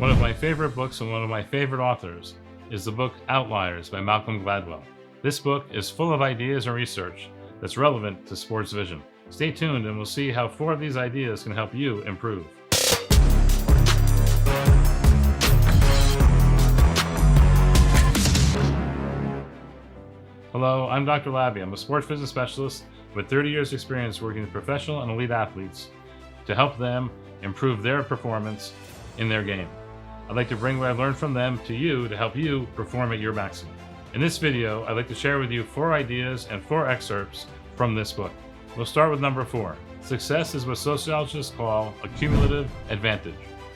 One of my favorite books and one of my favorite authors is the book Outliers by Malcolm Gladwell. This book is full of ideas and research that's relevant to sports vision. Stay tuned and we'll see how 4 of these ideas can help you improve. Hello, I'm Dr. Laby. I'm a sports physics specialist with 30 years experience working with professional and elite athletes to help them improve their performance in their game. I'd like to bring what I've learned from them to you to help you perform at your maximum. In this video, I'd like to share with you 4 ideas and 4 excerpts from this book. We'll start with number 4. Success is what sociologists call accumulative advantage.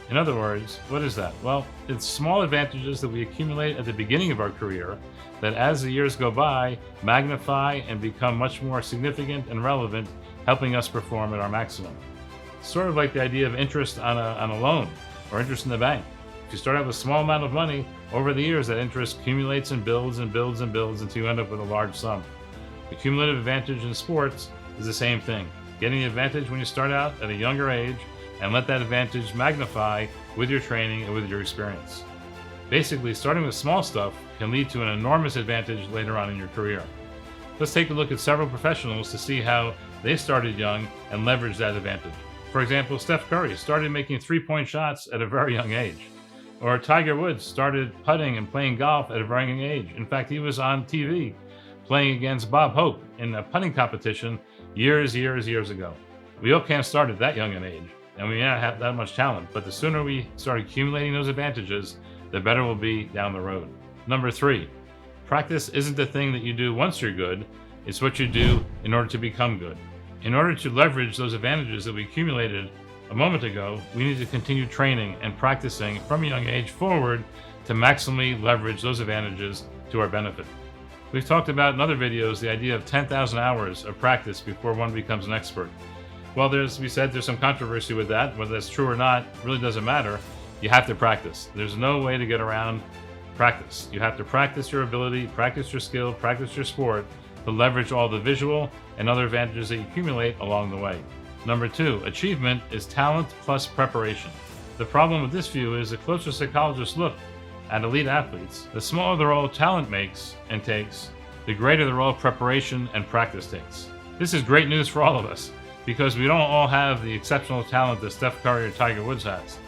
In other words, what is that? Well, it's small advantages that we accumulate at the beginning of our career that as the years go by, magnify and become much more significant and relevant, helping us perform at our maximum. It's sort of like the idea of interest on a loan or interest in the bank. If you start out with a small amount of money, over the years that interest accumulates and builds and builds and builds until you end up with a large sum. The cumulative advantage in sports is the same thing. Getting the advantage when you start out at a younger age and let that advantage magnify with your training and with your experience. Basically, starting with small stuff can lead to an enormous advantage later on in your career. Let's take a look at several professionals to see how they started young and leveraged that advantage. For example, Steph Curry started making 3-point shots at a very young age. Or Tiger Woods started putting and playing golf at a very young age. In fact, he was on TV playing against Bob Hope in a putting competition years ago. We all can't start at that young an age, and we may not have that much talent, but the sooner we start accumulating those advantages, the better we'll be down the road. Number 3, practice isn't the thing that you do once you're good, it's what you do in order to become good. In order to leverage those advantages that we accumulated a moment ago, we need to continue training and practicing from a young age forward to maximally leverage those advantages to our benefit. We've talked about in other videos the idea of 10,000 hours of practice before one becomes an expert. Well, there's some controversy with that. Whether that's true or not really doesn't matter. You have to practice. There's no way to get around practice. You have to practice your ability, practice your skill, practice your sport to leverage all the visual and other advantages that you accumulate along the way. Number 2, achievement is talent plus preparation. The problem with this view is the closer psychologists look at elite athletes, the smaller the role talent makes and takes, the greater the role preparation and practice takes. This is great news for all of us because we don't all have the exceptional talent that Steph Curry or Tiger Woods has.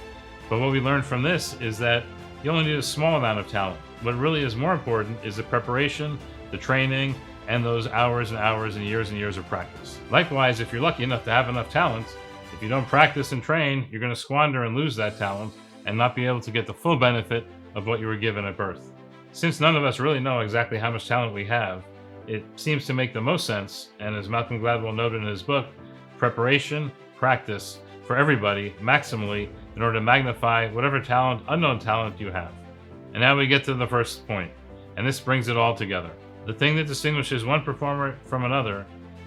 But what we learned from this is that you only need a small amount of talent. What really is more important is the preparation, the training, and those hours and hours and years of practice. Likewise, if you're lucky enough to have enough talent, if you don't practice and train, you're going to squander and lose that talent and not be able to get the full benefit of what you were given at birth. Since none of us really know exactly how much talent we have, it seems to make the most sense, and as Malcolm Gladwell noted in his book, preparation, practice for everybody maximally in order to magnify whatever talent, unknown talent you have. And now we get to the first point, and this brings it all together. The thing that distinguishes one performer from another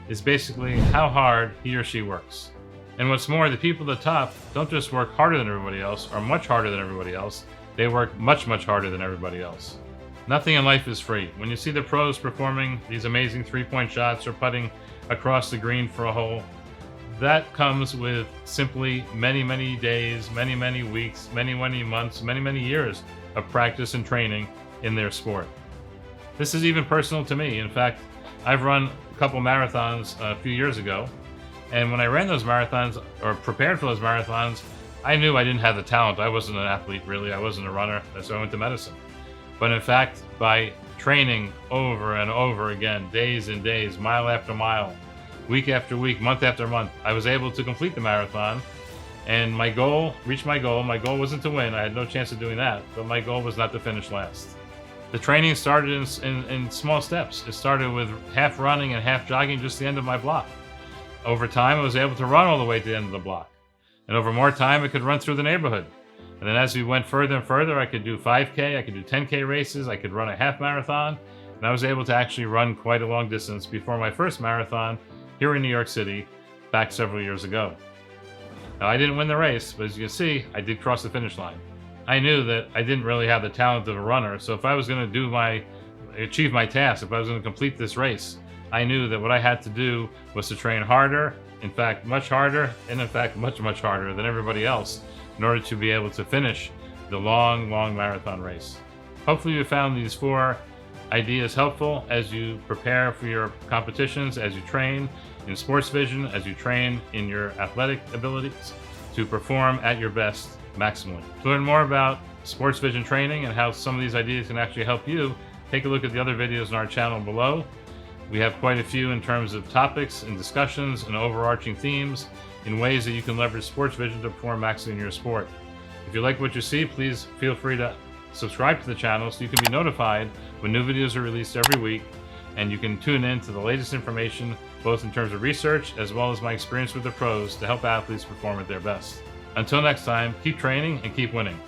is basically how hard he or she works. And what's more, the people at the top don't just work harder than everybody else or much harder than everybody else, they work much harder than everybody else. Nothing in life is free. When you see the pros performing these amazing 3-point shots or putting across the green for a hole, that comes with simply many days, many weeks, many months, many years of practice and training in their sport. This is even personal to me. In fact, I've run a couple marathons a few years ago, and when I ran those marathons or prepared for those marathons, I knew I didn't have the talent. I wasn't an athlete, really. I wasn't a runner, so I went to medicine. But in fact, by training over and over again, days and days, mile after mile, week after week, month after month, I was able to complete the marathon, and reached my goal. My goal wasn't to win. I had no chance of doing that, but my goal was not to finish last. The training started in small steps. It started with half running and half jogging just the end of my block. Over time, I was able to run all the way to the end of the block. And over more time, I could run through the neighborhood. And then as we went further and further, I could do 5K, I could do 10K races, I could run a half marathon, and I was able to actually run quite a long distance before my first marathon here in New York City back several years ago. Now, I didn't win the race, but as you can see, I did cross the finish line. I knew that I didn't really have the talent of a runner, so if I was going to achieve my task, if I was going to complete this race, I knew that what I had to do was to train harder, in fact much harder, and in fact much harder than everybody else in order to be able to finish the long marathon race. Hopefully you found these 4 ideas helpful as you prepare for your competitions, as you train in sports vision, as you train in your athletic abilities to perform at your best maximally. To learn more about sports vision training and how some of these ideas can actually help you, take a look at the other videos on our channel below. We have quite a few in terms of topics and discussions and overarching themes in ways that you can leverage sports vision to perform maximally in your sport. If you like what you see, please feel free to subscribe to the channel so you can be notified when new videos are released every week, and you can tune in to the latest information both in terms of research as well as my experience with the pros to help athletes perform at their best. Until next time, keep training and keep winning.